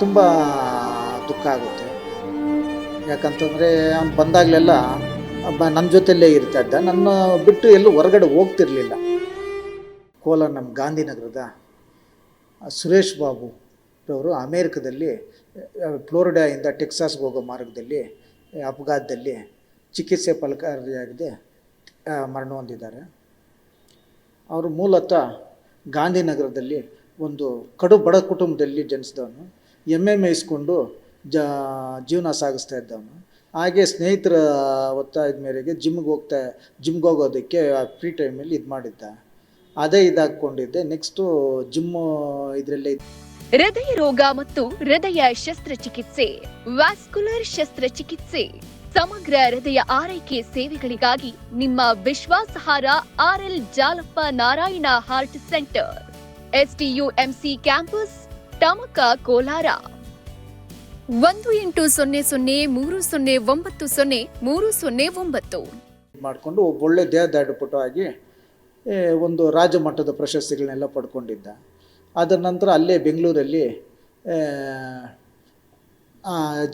ತುಂಬ ದುಃಖ ಆಗುತ್ತೆ. ಯಾಕಂತಂದರೆ ಅವ್ನು ಬಂದಾಗಲೆಲ್ಲ ನನ್ನ ಜೊತೆಯಲ್ಲೇ ಇರ್ತಾ ಇದ್ದ. ನನ್ನ ಬಿಟ್ಟು ಎಲ್ಲೂ ಹೊರಗಡೆ ಹೋಗ್ತಿರ್ಲಿಲ್ಲ. ಕೋಲಾರ ನಮ್ಮ ಗಾಂಧಿನಗರದ ಸುರೇಶ್ ಬಾಬು ಅವರು ಅಮೇರಿಕದಲ್ಲಿ ಫ್ಲೋರಿಡಾಯಿಂದ ಟೆಕ್ಸಾಸ್ಗೆ ಹೋಗೋ ಮಾರ್ಗದಲ್ಲಿ ಅಪಘಾತದಲ್ಲಿ ಚಿಕಿತ್ಸೆ ಫಲಕಾರಿಯಾಗದೆ ಮರಣ ಹೊಂದಿದ್ದಾರೆ. ಅವರು ಮೂಲತಃ ಗಾಂಧಿನಗರದಲ್ಲಿ ಒಂದು ಕಡು ಬಡ ಕುಟುಂಬದಲ್ಲಿ ಜನಿಸಿದವನು. ಎಮ್ಮೆ ಮೇಯಿಸ್ಕೊಂಡು ಜೀವನ ಸಾಗಿಸ್ತಾ ಇದ್ದವನು. ಹಾಗೆ ಸ್ನೇಹಿತರ ಒತ್ತಾಯದ ಮೇರೆಗೆ ಜಿಮ್ಗೆ ಹೋಗೋದಕ್ಕೆ ಫ್ರೀ ಟೈಮಲ್ಲಿ ಇದು ಮಾಡಿದ್ದ. ಅದೇ ಇದಾಕೊಂಡಿದ್ದೆ. ನೆಕ್ಸ್ಟು ಜಿಮ್ಮು ಇದರಲ್ಲೇ ಹೃದಯ ರೋಗ ಮತ್ತು ಹೃದಯ ಶಸ್ತ್ರಚಿಕಿತ್ಸೆ, ವ್ಯಾಸ್ಕ್ಯುಲರ್ ಶಸ್ತ್ರಚಿಕಿತ್ಸೆ, ಸಮಗ್ರ ಹೃದಯ ಆರೈಕೆ ಸೇವೆಗಳಿಗಾಗಿ ನಿಮ್ಮ ವಿಶ್ವಾಸಾರ್ಹ RL Jalappa Narayana heart centre, STUMC campus, Tamaka, Kolar. 180030090309 ಮಾಡಿಕೊಂಡು ಒಬ್ಬ ಒಳ್ಳೆ ದೇಹದಾಢ್ಯಪಟು ಆಗಿ ಒಂದು ರಾಜ್ಯ ಮಟ್ಟದ ಪ್ರಶಸ್ತಿಗಳನ್ನೆಲ್ಲ ಪಡ್ಕೊಂಡಿದ್ದ. ಅದರ ನಂತರ ಅಲ್ಲೇ ಬೆಂಗಳೂರಲ್ಲಿ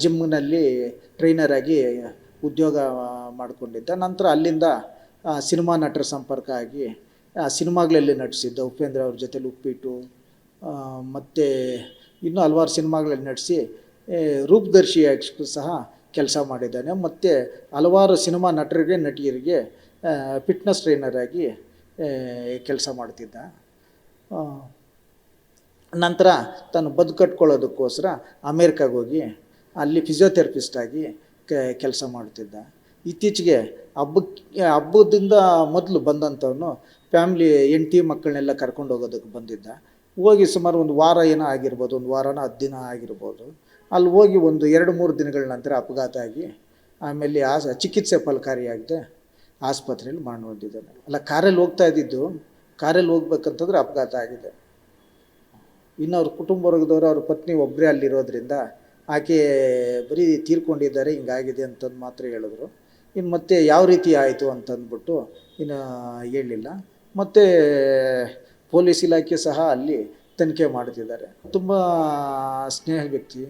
ಜಿಮ್ನಲ್ಲಿ ಟ್ರೈನರ್ ಆಗಿ ಉದ್ಯೋಗ ಮಾಡಿಕೊಂಡಿದ್ದ. ನಂತರ ಅಲ್ಲಿಂದ ಸಿನಿಮಾ ನಟರ ಸಂಪರ್ಕ ಆಗಿ ಸಿನಿಮಾಗಳಲ್ಲಿ ನಟಿಸಿದ್ದ. ಉಪೇಂದ್ರ ಅವ್ರ ಜೊತೆಲಿ ಉಪ್ಪಿಟ್ಟು ಮತ್ತು ಇನ್ನೂ ಹಲವಾರು ಸಿನಿಮಾಗಳಲ್ಲಿ ನಟಿಸಿ ರೂಪದರ್ಶಿಯಾಗಿ ಸಹ ಕೆಲಸ ಮಾಡಿದ್ದಾನೆ. ಮತ್ತು ಹಲವಾರು ಸಿನಿಮಾ ನಟರಿಗೆ ನಟಿಯರಿಗೆ ಫಿಟ್ನೆಸ್ ಟ್ರೈನರ್ ಆಗಿ ಕೆಲಸ ಮಾಡ್ತಿದ್ದ. ನಂತರ ತಾನು ಬದುಕಟ್ಕೊಳ್ಳೋದಕ್ಕೋಸ್ಕರ ಅಮೇರಿಕಾಗೆ ಹೋಗಿ ಅಲ್ಲಿ ಫಿಸಿಯೋಥೆರಪಿಸ್ಟಾಗಿ ಕೆಲಸ ಮಾಡ್ತಿದ್ದ. ಇತ್ತೀಚೆಗೆ ಹಬ್ಬದಿಂದ ಮೊದಲು ಬಂದಂಥವನು ಫ್ಯಾಮ್ಲಿ ಹೆಂಡತಿ ಮಕ್ಕಳನ್ನೆಲ್ಲ ಕರ್ಕೊಂಡು ಹೋಗೋದಕ್ಕೆ ಬಂದಿದ್ದ. ಹೋಗಿ ಸುಮಾರು ಒಂದು ವಾರ ಏನೋ ಆಗಿರ್ಬೋದು, ಒಂದು ವಾರನ 10 ದಿನ ಆಗಿರ್ಬೋದು. ಅಲ್ಲಿ ಹೋಗಿ ಒಂದು 2-3 ದಿನಗಳ ನಂತರ ಅಪಘಾತ ಆಗಿ ಆಮೇಲೆ ಚಿಕಿತ್ಸೆ ಫಲಕಾರಿಯಾಗದೆ ಆಸ್ಪತ್ರೆಯಲ್ಲಿ ಮರಣ ಹೊಂದಿದ್ದಾನೆ. ಅಲ್ಲ, ಕಾರಲ್ಲಿ ಹೋಗ್ತಾ ಇದ್ದಿದ್ದು, ಕಾರಲ್ಲಿ ಹೋಗ್ಬೇಕಂತಂದ್ರೆ ಅಪಘಾತ ಆಗಿದೆ. ಇನ್ನು ಅವ್ರ ಕುಟುಂಬ ವರ್ಗದವರು ಅವ್ರ ಪತ್ನಿ ಒಬ್ಬರೇ ಅಲ್ಲಿರೋದ್ರಿಂದ ಆಕೆ ಬರೀ ತೀರ್ಕೊಂಡಿದ್ದಾರೆ, ಹಿಂಗಾಗಿದೆ ಅಂತಂದು ಮಾತ್ರ ಹೇಳಿದ್ರು. ಇನ್ನು ಮತ್ತೆ ಯಾವ ರೀತಿ ಆಯಿತು ಅಂತಂದ್ಬಿಟ್ಟು ಇನ್ನು ಹೇಳಲಿಲ್ಲ. ಮತ್ತು ಪೊಲೀಸ್ ಇಲಾಖೆ ಸಹ ಅಲ್ಲಿ ತನಿಖೆ ಮಾಡ್ತಿದ್ದಾರೆ. ತುಂಬ ಸ್ನೇಹ ವ್ಯಕ್ತಿ,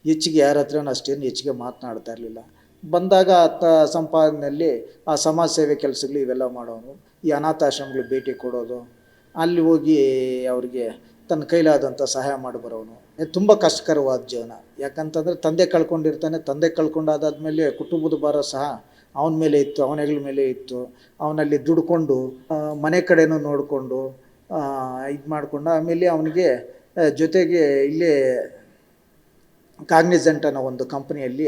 ಹೆಚ್ಚಿಗೆ ಯಾರ ಹತ್ರನೂ ಅಷ್ಟೇನು ಹೆಚ್ಚಿಗೆ ಮಾತನಾಡ್ತಾ ಇರಲಿಲ್ಲ. ಬಂದಾಗ ಸಂಪಾದನೆಯಲ್ಲಿ ಆ ಸಮಾಜ ಸೇವೆ ಕೆಲಸಗಳು ಇವೆಲ್ಲ ಮಾಡೋನು. ಈ ಅನಾಥಾಶ್ರಮಗಳಿಗೆ ಭೇಟಿ ಕೊಡೋದು, ಅಲ್ಲಿ ಹೋಗಿ ಅವ್ರಿಗೆ ತನ್ನ ಕೈಲಾದಂಥ ಸಹಾಯ ಮಾಡಿ ಬರೋನು. ತುಂಬ ಕಷ್ಟಕರವಾದ ಜೀವನ. ಯಾಕಂತಂದರೆ ತಂದೆ ಕಳ್ಕೊಂಡಿರ್ತಾನೆ. ತಂದೆ ಕಳ್ಕೊಂಡಾದಾದ್ಮೇಲೆ ಕುಟುಂಬದ ಭಾರ ಸಹ ಅವನ ಮೇಲೆ ಇತ್ತು, ಅವನ ಹೆಗಲ ಮೇಲೆ ಇತ್ತು. ಅವನಲ್ಲಿ ದುಡ್ಕೊಂಡು ಮನೆ ಕಡೆನೂ ನೋಡಿಕೊಂಡು ಇದು ಮಾಡಿಕೊಂಡು ಆಮೇಲೆ ಅವನಿಗೆ ಜೊತೆಗೆ ಇಲ್ಲೇ ಕಾಗ್ನಿಸೆಂಟ್ ಅನ್ನೋ ಒಂದು ಕಂಪ್ನಿಯಲ್ಲಿ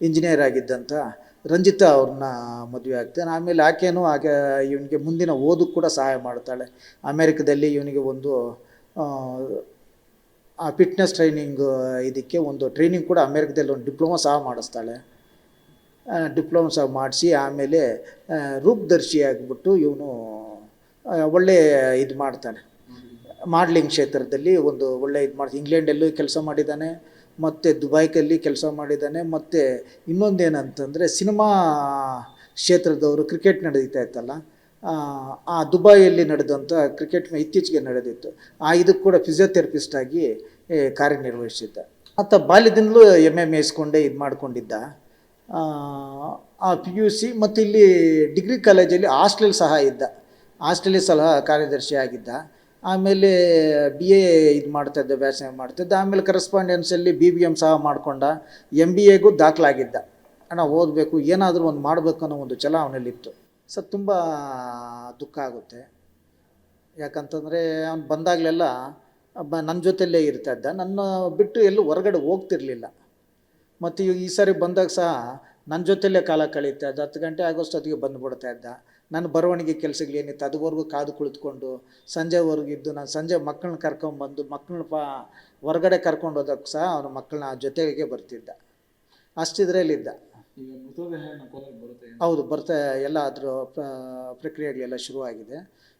ಇಂಜಿನಿಯರ್ ಆಗಿದ್ದಂಥ ರಂಜಿತಾ ಅವ್ರನ್ನ ಮದುವೆ ಆಗ್ತಾನೆ. ಆಮೇಲೆ ಆಕೆಯೂ ಇವನಿಗೆ ಮುಂದಿನ ಓದಕ್ಕೆ ಕೂಡ ಸಹಾಯ ಮಾಡ್ತಾಳೆ. ಅಮೇರಿಕದಲ್ಲಿ ಇವನಿಗೆ ಒಂದು ಫಿಟ್ನೆಸ್ ಟ್ರೈನಿಂಗ್ ಇದಕ್ಕೆ ಒಂದು ಟ್ರೈನಿಂಗ್ ಕೂಡ ಅಮೇರಿಕದಲ್ಲಿ ಒಂದು ಡಿಪ್ಲೊಮಾ ಸಹ ಮಾಡಿಸ್ತಾಳೆ. ಡಿಪ್ಲೊಮಾ ಸಹ ಮಾಡಿಸಿ ಆಮೇಲೆ ರೂಪದರ್ಶಿ ಆಗಿಬಿಟ್ಟು ಇವನು ಒಳ್ಳೆ ಇದು ಮಾಡ್ತಾನೆ. ಮಾಡ್ಲಿಂಗ್ ಕ್ಷೇತ್ರದಲ್ಲಿ ಒಂದು ಒಳ್ಳೆ ಇದು ಮಾಡ್ತಾನೆ. ಇಂಗ್ಲೆಂಡಲ್ಲೂ ಕೆಲಸ ಮಾಡಿದ್ದಾನೆ, ಮತ್ತು ದುಬೈಕಲ್ಲಿ ಕೆಲಸ ಮಾಡಿದ್ದಾನೆ. ಮತ್ತು ಇನ್ನೊಂದೇನಂತಂದರೆ ಸಿನಿಮಾ ಕ್ಷೇತ್ರದವರು ಕ್ರಿಕೆಟ್ ನಡೀತಾ ಇತ್ತಲ್ಲ, ಆ ದುಬೈಯಲ್ಲಿ ನಡೆದಂಥ ಕ್ರಿಕೆಟ್ ಇತ್ತೀಚೆಗೆ ನಡೆದಿತ್ತು. ಇದಕ್ಕೆ ಕೂಡ ಫಿಸಿಯೋಥೆರಪಿಸ್ಟಾಗಿ ಕಾರ್ಯನಿರ್ವಹಿಸಿದ್ದ. ಆತ ಬಾಲ್ಯದಿಂದಲೂ ಎಮ್ಮೆ ಮೇಯಿಸ್ಕೊಂಡೇ ಇದು ಮಾಡ್ಕೊಂಡಿದ್ದ. PUC ಮತ್ತು ಇಲ್ಲಿ ಡಿಗ್ರಿ ಕಾಲೇಜಲ್ಲಿ ಹಾಸ್ಟೆಲ್ ಸಹ ಇದ್ದ. ಹಾಸ್ಟೆಲ್ ಸಹ ಕಾರ್ಯದರ್ಶಿ ಆಗಿದ್ದ. ಆಮೇಲೆ BA ಇದು ಮಾಡ್ತಾಯಿದ್ದ, ವ್ಯಾಸಂಗ ಮಾಡ್ತಿದ್ದ. ಆಮೇಲೆ ಕರೆಸ್ಪಾಂಡೆನ್ಸಲ್ಲಿ BBM ಸಹ ಮಾಡಿಕೊಂಡ. MBAಗೂ ದಾಖಲಾಗಿದ್ದ. ಓದಬೇಕು, ಏನಾದರೂ ಒಂದು ಮಾಡಬೇಕು ಅನ್ನೋ ಒಂದು ಛಲ ಅವನಲ್ಲಿತ್ತು. ತುಂಬ ದುಃಖ ಆಗುತ್ತೆ. ಯಾಕಂತಂದರೆ ಅವ್ನು ಬಂದಾಗಲೆಲ್ಲ ನನ್ನ ಜೊತೆಯಲ್ಲೇ ಇರ್ತಾ ಇದ್ದ. ನನ್ನ ಬಿಟ್ಟು ಎಲ್ಲೂ ಹೊರಗಡೆ ಹೋಗ್ತಿರ್ಲಿಲ್ಲ. ಮತ್ತು ಈ ಸಾರಿ ಬಂದಾಗ ಸಹ ನನ್ನ ಜೊತೆಯಲ್ಲೇ ಕಾಲ ಕಳೀತಾ ಇದ್ದ. 10 ಗಂಟೆ ಆಗೋಷ್ಟೊತ್ತಿಗೆ ಬಂದುಬಿಡ್ತಾ ಇದ್ದ. ನನ್ನ ಬರವಣಿಗೆ ಕೆಲಸಗಳೇನಿತ್ತು ಅದುವರೆಗೂ ಕಾದು ಕುಳಿತುಕೊಂಡು ಸಂಜೆವರೆಗೂ ಇದ್ದು, ನಾನು ಸಂಜೆ ಮಕ್ಕಳನ್ನ ಕರ್ಕೊಂಬಂದು ಮಕ್ಕಳನ್ನ ಹೊರಗಡೆ ಕರ್ಕೊಂಡು ಹೋದಕ್ಕೆ ಸಹ ಅವನ ಮಕ್ಕಳನ್ನ ಜೊತೆಗೆ ಬರ್ತಿದ್ದ. ಅಷ್ಟಿದ್ರಲ್ಲಿದ್ದ. ಹೌದು, ಎಲ್ಲ ಅದ್ರ ಪ್ರಕ್ರಿಯೆಗಳೆಲ್ಲ ಶುರುವಾಗಿದೆ.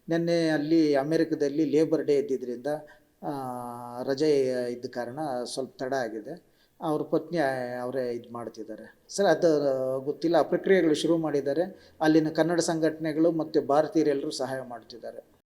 ನಿನ್ನೆ ಅಲ್ಲಿ ಅಮೇರಿಕದಲ್ಲಿ ಲೇಬರ್ ಡೇ ಇದ್ದಿದ್ದರಿಂದ ರಜೆ ಇದ್ದ ಕಾರಣ ಸ್ವಲ್ಪ ತಡ ಆಗಿದೆ. ಅವ್ರ ಪತ್ನಿ ಅವರೇ ಇದು ಮಾಡ್ತಿದ್ದಾರೆ. ಸರ್, ಅದು ಗೊತ್ತಿಲ್ಲ. ಆ ಪ್ರಕ್ರಿಯೆಗಳು ಶುರು ಮಾಡಿದ್ದಾರೆ. ಅಲ್ಲಿನ ಕನ್ನಡ ಸಂಘಟನೆಗಳು ಮತ್ತು ಭಾರತೀಯರೆಲ್ಲರೂ ಸಹಾಯ ಮಾಡ್ತಿದ್ದಾರೆ.